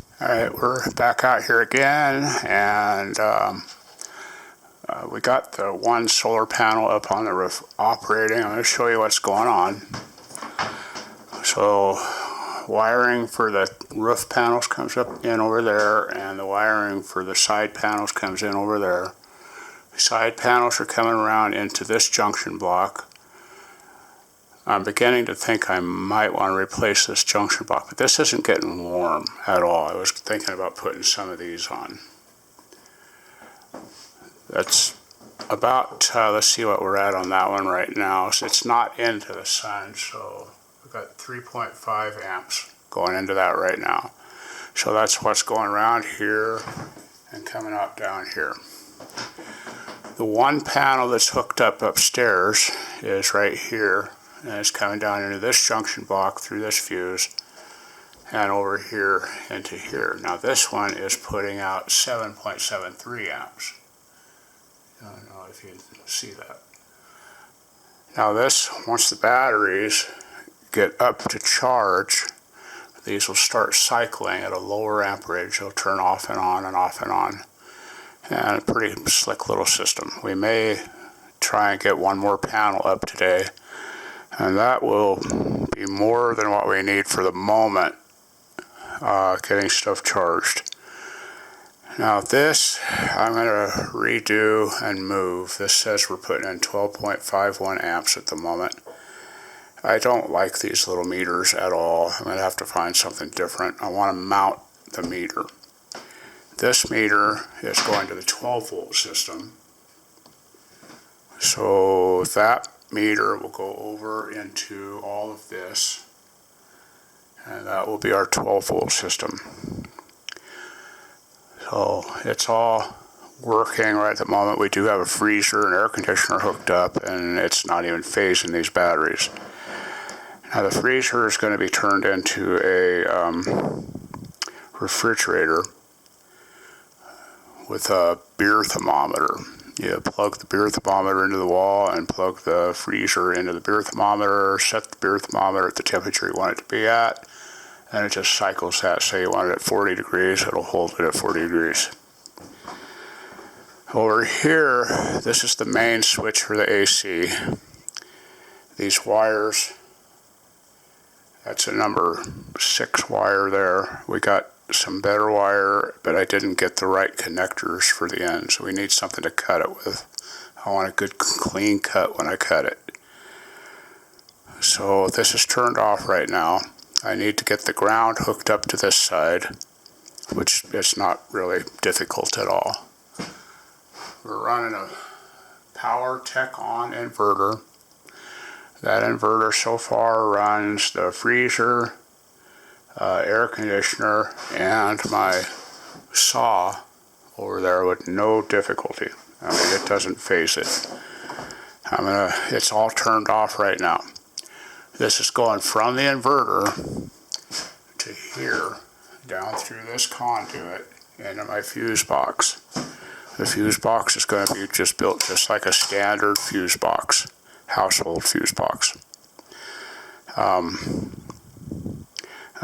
Alright, we're back out here again, and we got the one solar panel up on the roof operating. I'm going to show you what's going on. So, wiring for the roof panels comes up in over there, and the wiring for the side panels comes in over there. The side panels are coming around into this junction block. I'm beginning to think I might want to replace this junction block, but this isn't getting warm at all. I was thinking about putting some of these on. That's about, let's see what we're at on that one right now. So it's not into the sun, so we've got 3.5 amps going into that right now. So that's what's going around here and coming up down here. The one panel that's hooked up upstairs is right here. And it's coming down into this junction block through this fuse and over here into here. Now this one is putting out 7.73 amps. I don't know if you can see that. Now this, once the batteries get up to charge, these will start cycling at a lower amperage. They'll turn off and on and off and on. And a pretty slick little system. We may try and get one more panel up today. And that will be more than what we need for the moment, getting stuff charged. Now this, I'm going to redo and move. This says we're putting in 12.51 amps at the moment. I don't like these little meters at all. I'm going to have to find something different. I want to mount the meter. This meter is going to the 12 volt system. So that meter will go over into all of this, and that will be our 12 volt system. So it's all working right at the moment. We do have a freezer and air conditioner hooked up, and it's not even phasing these batteries. Now the freezer is going to be turned into a refrigerator with a beer thermometer. You plug the beer thermometer into the wall and plug the freezer into the beer thermometer, set the beer thermometer at the temperature you want it to be at, and it just cycles that. Say you want it at 40 degrees, it'll hold it at 40 degrees. Over here, this is the main switch for the AC. These wires, that's a number 6 wire there. We got some better wire, but I didn't get the right connectors for the end, so we need something to cut it with. I want a good clean cut when I cut it. So this is turned off right now. I need to get the ground hooked up to this side, which is not really difficult at all. We're running a Power Tech On inverter. That inverter so far runs the freezer, air conditioner, and my saw over there with no difficulty. I mean, it doesn't phase it. It's all turned off right now. This is going from the inverter to here, down through this conduit, into my fuse box. The fuse box is going to be built just like a standard fuse box, household fuse box.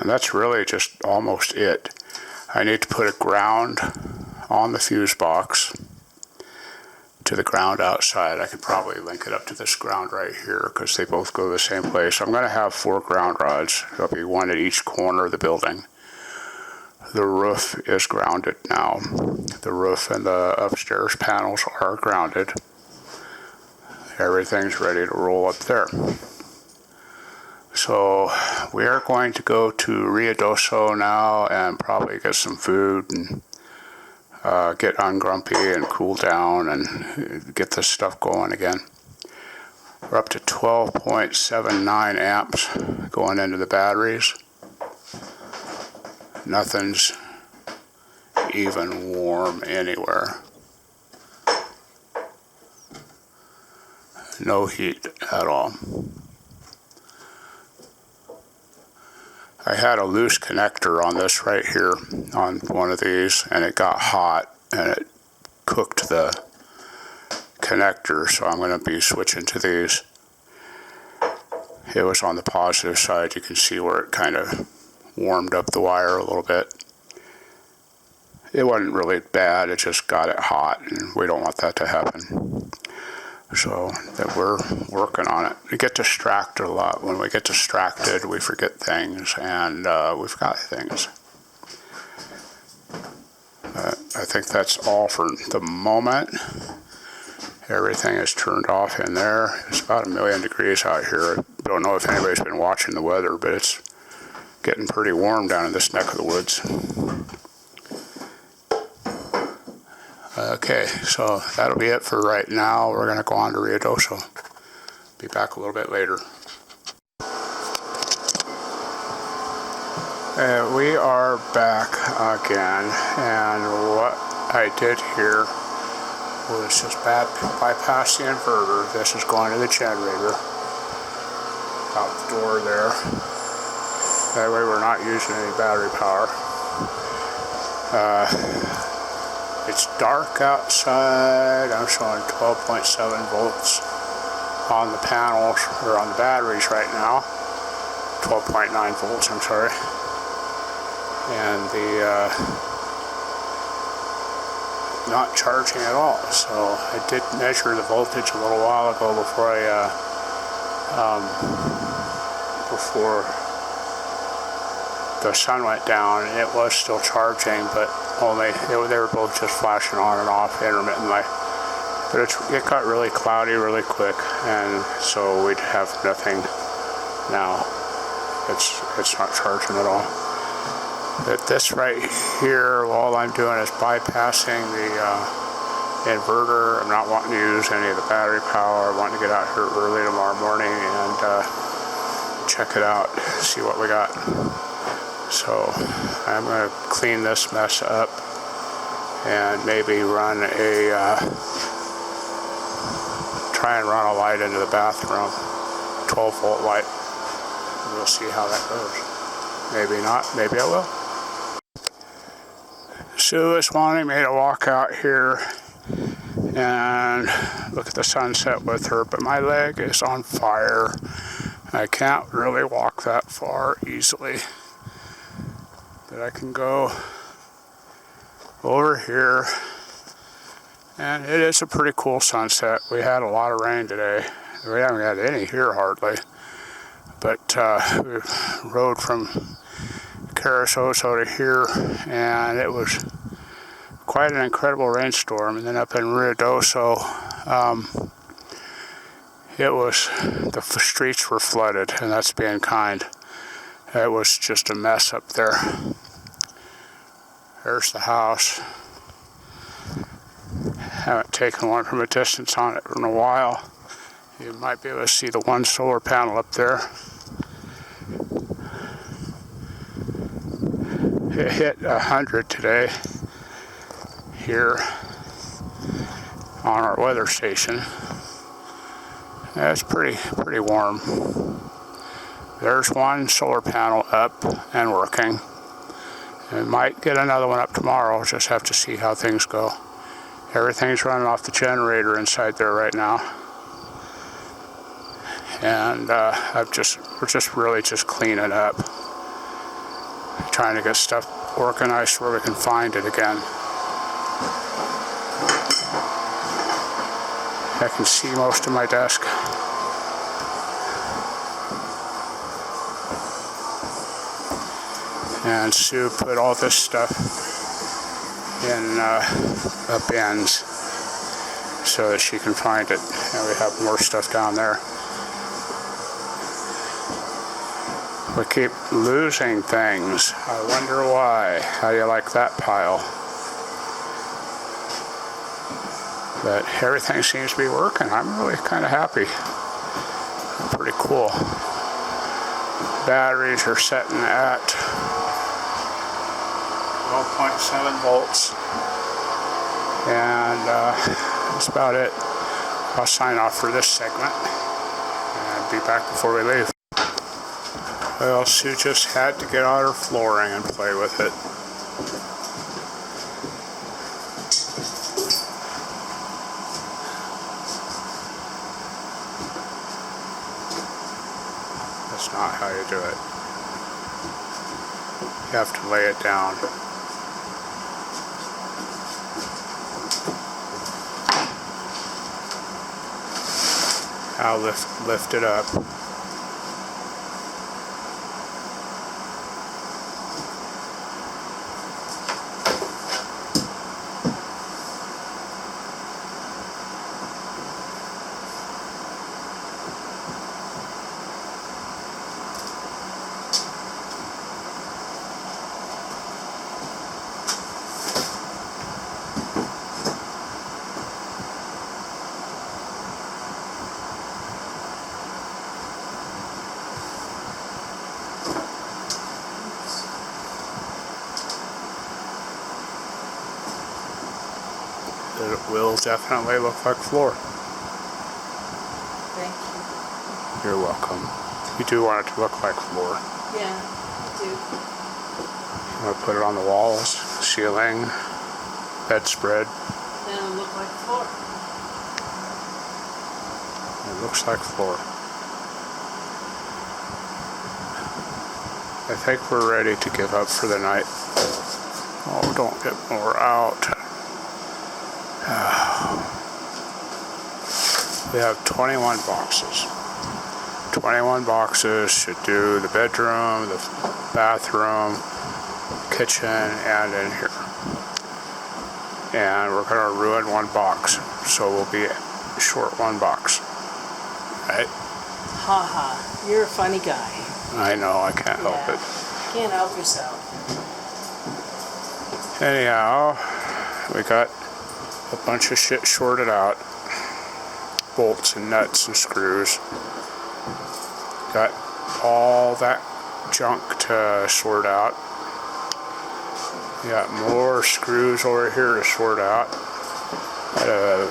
And that's really just almost it. I need to put a ground on the fuse box to the ground outside. I could probably link it up to this ground right here because they both go to the same place. I'm going to have 4 ground rods. There'll be one at each corner of the building. The roof is grounded now. The roof and the upstairs panels are grounded. Everything's ready to roll up there. So we are going to go to Ruidoso now and probably get some food and get ungrumpy and cool down and get this stuff going again. We're up to 12.79 amps going into the batteries. Nothing's even warm anywhere. No heat at all. I had a loose connector on this right here, on one of these, and it got hot and it cooked the connector, so I'm going to be switching to these. It was on the positive side. You can see where it kind of warmed up the wire a little bit. it wasn't really bad, it just got it hot, and we don't want that to happen. So that we're working on it. We get distracted a lot. When we get distracted, we forget things, and we forgot things. I think that's all for the moment. Everything is turned off in there. It's about 1,000,000 degrees out here. I don't know if anybody's been watching the weather, but it's getting pretty warm down in this neck of the woods. Okay, so that'll be it for right now. We're going to go on to Ruidoso. Be back a little bit later. We are back again, and what I did here was just bypass the inverter. This is going to the generator out the door there. That way we're not using any battery power. It's dark outside. I'm showing 12.7 volts on the panels, or on the batteries right now. 12.9 volts, I'm sorry. And the not charging at all. So I did measure the voltage a little while ago before the sun went down, and it was still charging, but only they were both just flashing on and off intermittently. But it got really cloudy really quick, and so we'd have nothing now. It's not charging at all. But this right here, all I'm doing is bypassing the inverter. I'm not wanting to use any of the battery power. I want to get out here early tomorrow morning and check it out, see what we got. So I'm going to clean this mess up and maybe try and run a light into the bathroom, 12-volt light. We'll see how that goes. Maybe not, maybe I will. Sue is wanting me to walk out here and look at the sunset with her, but my leg is on fire. I can't really walk that far easily. But I can go over here, and it is a pretty cool sunset. We had a lot of rain today. We haven't had any here hardly, but we rode from Ruidoso to here, and it was quite an incredible rainstorm. And then up in Ruidoso, the streets were flooded, and that's being kind. It was just a mess up there. There's the house. Haven't taken one from a distance on it in a while. You might be able to see the one solar panel up there. It hit 100 today here on our weather station. It's pretty warm. There's one solar panel up and working. And might get another one up tomorrow. Just have to see how things go. Everything's running off the generator inside there right now. And we're just really cleaning up. Trying to get stuff organized where we can find it again. I can see most of my desk. And Sue put all this stuff in bins so that she can find it. And we have more stuff down there. We keep losing things. I wonder why. How do you like that pile? But everything seems to be working. I'm really kind of happy. Pretty cool. Batteries are setting at 12.7 volts. And that's about it. I'll sign off for this segment and be back before we leave. Well, Sue just had to get out her flooring and play with it. That's not how you do it. You have to lay it down. I'll lift it up. It will definitely look like floor. Thank you. You're welcome. You do want it to look like floor. Yeah, I do. You want to put it on the walls, ceiling, bedspread. Then it'll look like floor. It looks like floor. I think we're ready to give up for the night. Oh, don't get more out. We have 21 boxes. 21 boxes should do the bedroom, the bathroom, kitchen, and in here. And we're going to ruin one box, so we'll be short one box. Right? Ha ha, you're a funny guy. I know, I can't help it. Can't help yourself. Anyhow, we got a bunch of shit shorted out. Bolts and nuts and screws. Got all that junk to sort out. Got more screws over here to sort out. Got a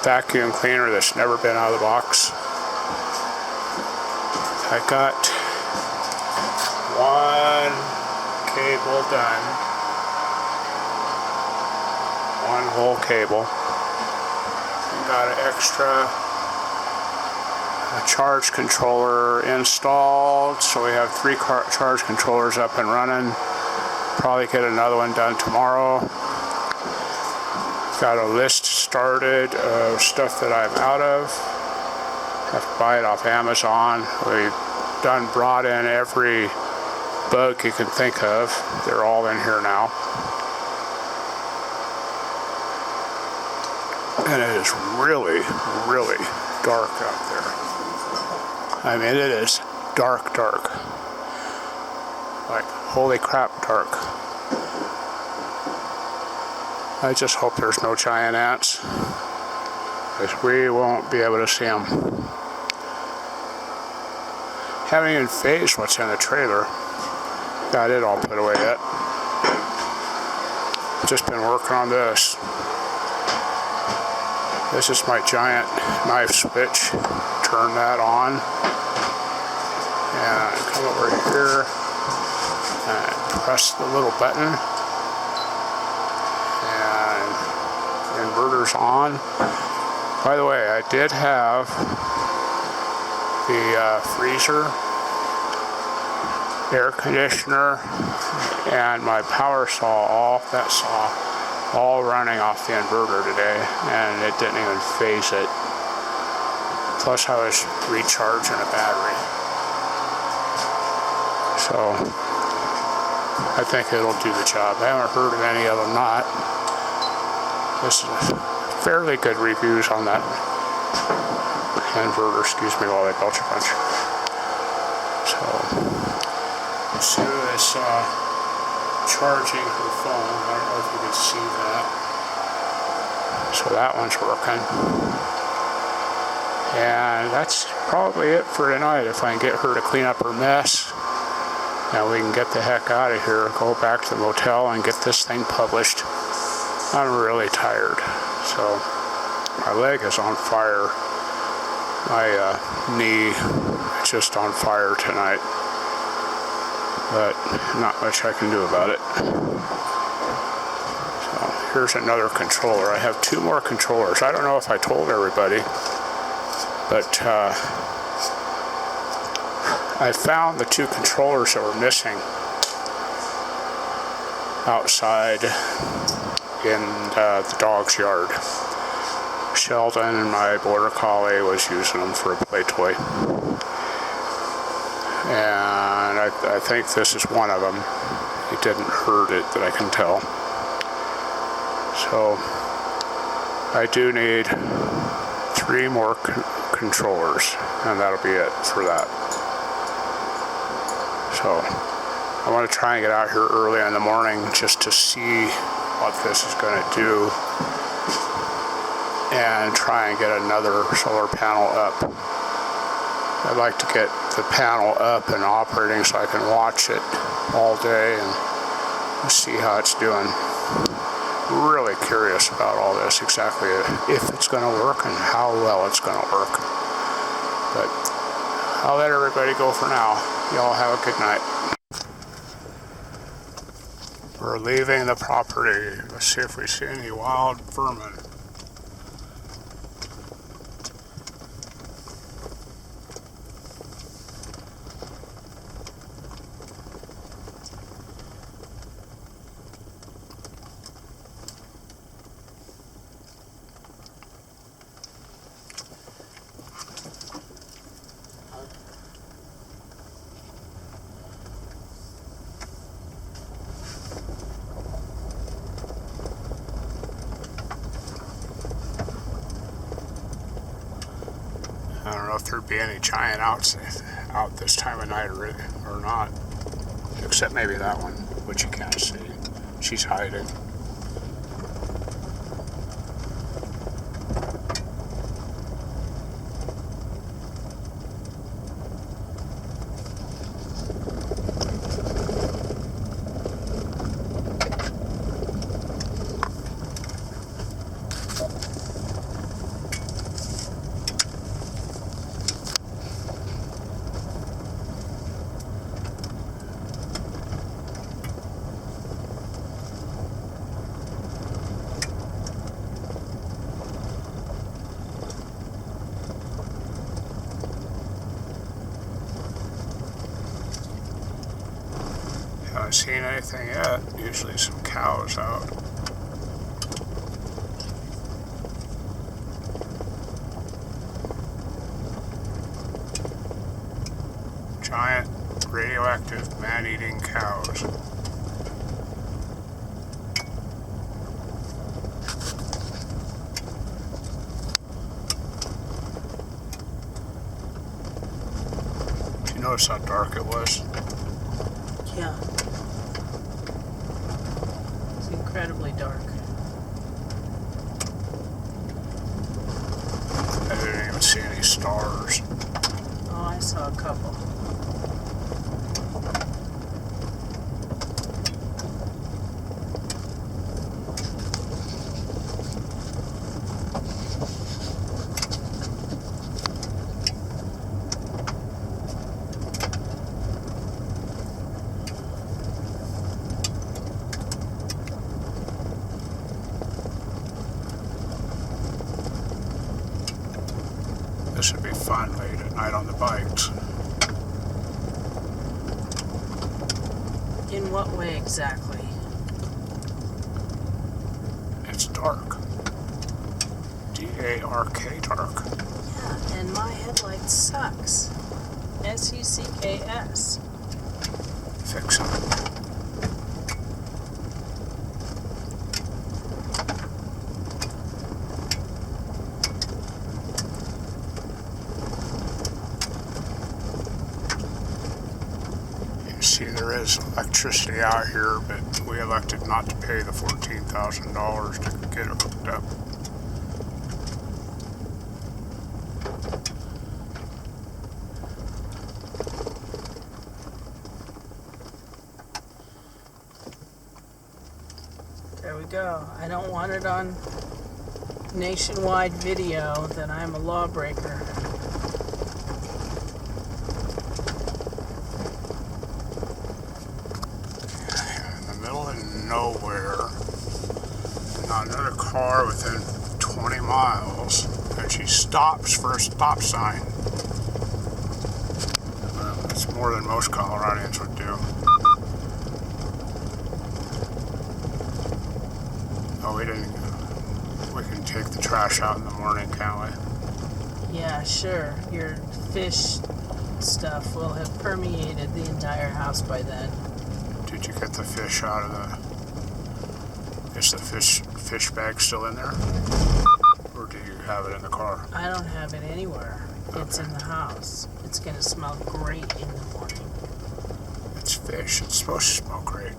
vacuum cleaner that's never been out of the box. I got one cable done. One whole cable. Got an extra charge controller installed, so we have 3 charge controllers up and running. Probably get another one done tomorrow. Got a list started of stuff that I'm out of. Have to buy it off Amazon. We've brought in every bug you can think of. They're all in here now. And it is really, really dark out there. I mean, it is dark, dark. Like, holy crap, dark. I just hope there's no giant ants, because we won't be able to see them. Haven't even phased what's in the trailer. Got it all put away yet. Just been working on this. This is my giant knife switch. Turn that on. And come over here and press the little button. And the inverter's on. By the way, I did have the freezer, air conditioner, and my power saw, all running off the inverter today, and it didn't even phase it. Plus I was recharging a battery. So I think it'll do the job. I haven't heard of any of them not. This is fairly good reviews on that inverter, excuse me while I belch a bunch. So as soon as charging her phone. I don't know if you can see that. So that one's working. And that's probably it for tonight. If I can get her to clean up her mess, and we can get the heck out of here, go back to the motel and get this thing published. I'm really tired. So my leg is on fire. My knee is just on fire tonight. But not much I can do about it. So here's another controller. I have 2 more controllers. I don't know if I told everybody, but I found the 2 controllers that were missing outside in the dog's yard. Sheldon, my border collie, was using them for a play toy. And I think this is one of them. He didn't hurt it that I can tell. So I do need 3 more controllers, and that'll be it for that. So I want to try and get out here early in the morning just to see what this is going to do and try and get another solar panel up. I'd like to get the panel up and operating so I can watch it all day and see how it's doing. Really curious about all this, exactly if it's going to work and how well it's going to work. But I'll let everybody go for now. Y'all have a good night. We're leaving the property. Let's see if we see any wild vermin. I don't know if there'd be any giant outs out this time of night or not, except maybe that one, which you can't see. She's hiding. Haven't seen anything yet. Usually some cows out. Giant radioactive man-eating cows. Do you notice how dark it was? Yeah. It's incredibly dark. I didn't even see any stars. Oh, I saw a couple. This would be fun late at night on the bikes. In what way exactly? It's dark. D-A-R-K, dark. Yeah, and my headlight sucks. S-U-C-K-S. Fix it. See, there is electricity out here, but we elected not to pay the $14,000 to get it hooked up. There we go. I don't want it on nationwide video that I'm a lawbreaker. Nowhere. Not another car within 20 miles. And she stops for a stop sign. It's more than most Coloradians would do. Oh, we can take the trash out in the morning, can't we? Yeah, sure. Your fish stuff will have permeated the entire house by then. Did you get the fish out of the... Is the fish bag still in there? Or do you have it in the car? I don't have it anywhere. It's in the house. It's going to smell great in the morning. It's fish. It's supposed to smell great.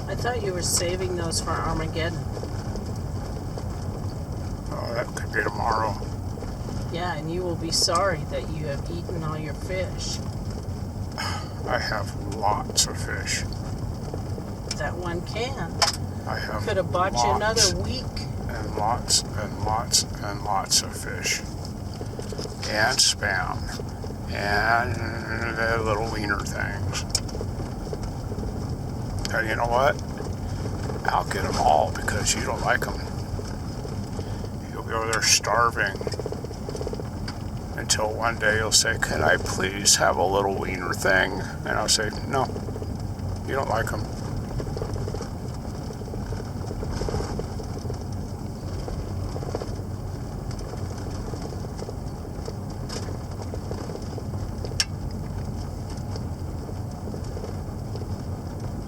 I thought you were saving those for Armageddon. Oh, that could be tomorrow. Yeah, and you will be sorry that you have eaten all your fish. I have lots of fish. That one can. I have Could have bought you another week. And lots and lots and lots of fish. And Spam. And the little wiener things. And you know what? I'll get them all because you don't like them. You'll be over there starving until one day you'll say, "Can I please have a little wiener thing?" And I'll say, "No, you don't like them."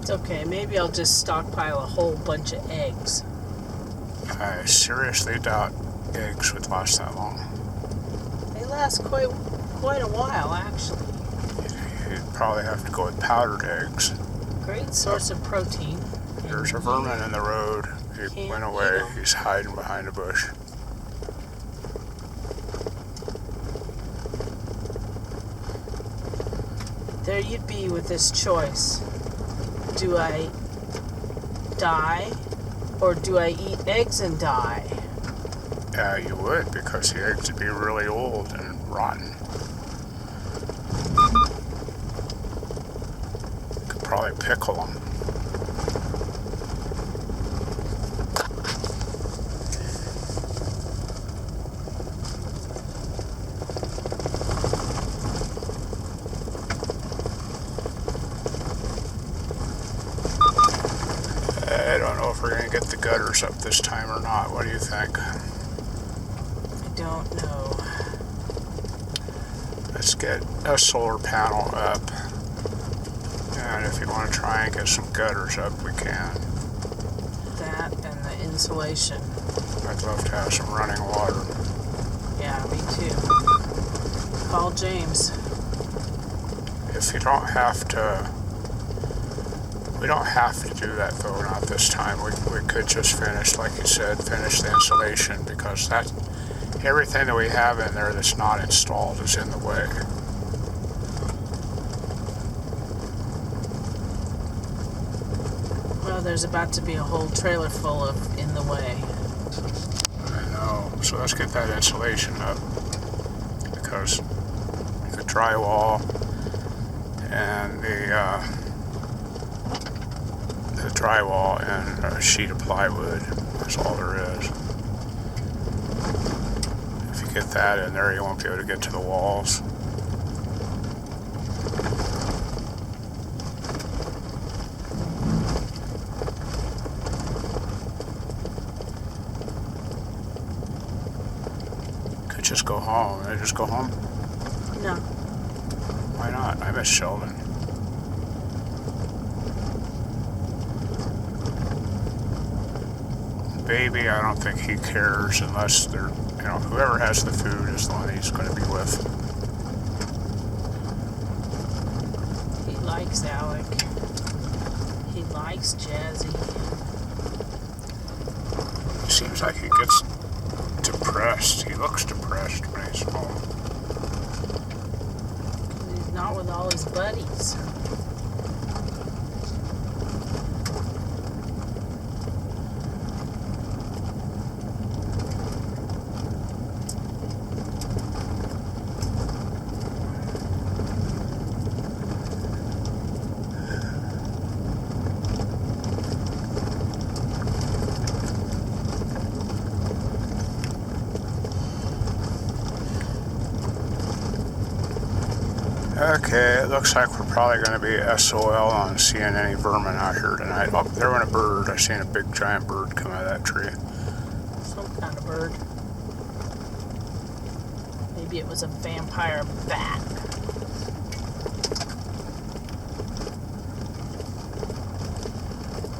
It's okay. Maybe I'll just stockpile a whole bunch of eggs. I seriously doubt eggs would last that long. They last quite a while, actually. You'd probably have to go with powdered eggs. Great source of protein. There's a vermin in the road. He Can't went eat away. 'em. He's hiding behind a bush. There you'd be with this choice. Do I die or do I eat eggs and die? Yeah, you would, because the eggs would be really old and rotten. You could probably pickle them. I don't know if we're going to get the gutters up this time or not. What do you think? I don't know. Let's get a solar panel up. And if you want to try and get some gutters up, we can. That and the insulation. I'd love to have some running water. Yeah, me too. Call James. If you don't have to... We don't have to do that, though, not this time. We could just finish, like you said, finish the insulation, because that everything that we have in there that's not installed is in the way. Well, there's about to be a whole trailer full of in the way. I know. So let's get that insulation up, because the drywall and the drywall and a sheet of plywood, that's all there is. If you get that in there, you won't be able to get to the walls. Could just go home. I just go home? No. Why not? I miss Sheldon. Baby, I don't think he cares unless they're, whoever has the food is the one he's going to be with. He likes Alec. He likes Jazzy. It seems like he gets depressed. He looks depressed when he's home. He's not with all his buddies. Okay, it looks like we're probably going to be SOL on seeing any vermin out here tonight. Oh, there went a bird. I seen a big giant bird come out of that tree. Some kind of bird. Maybe it was a vampire bat.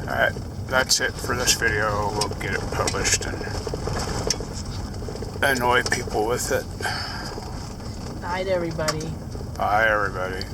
Alright, that's it for this video. We'll get it published and annoy people with it. Night, everybody. Bye, everybody.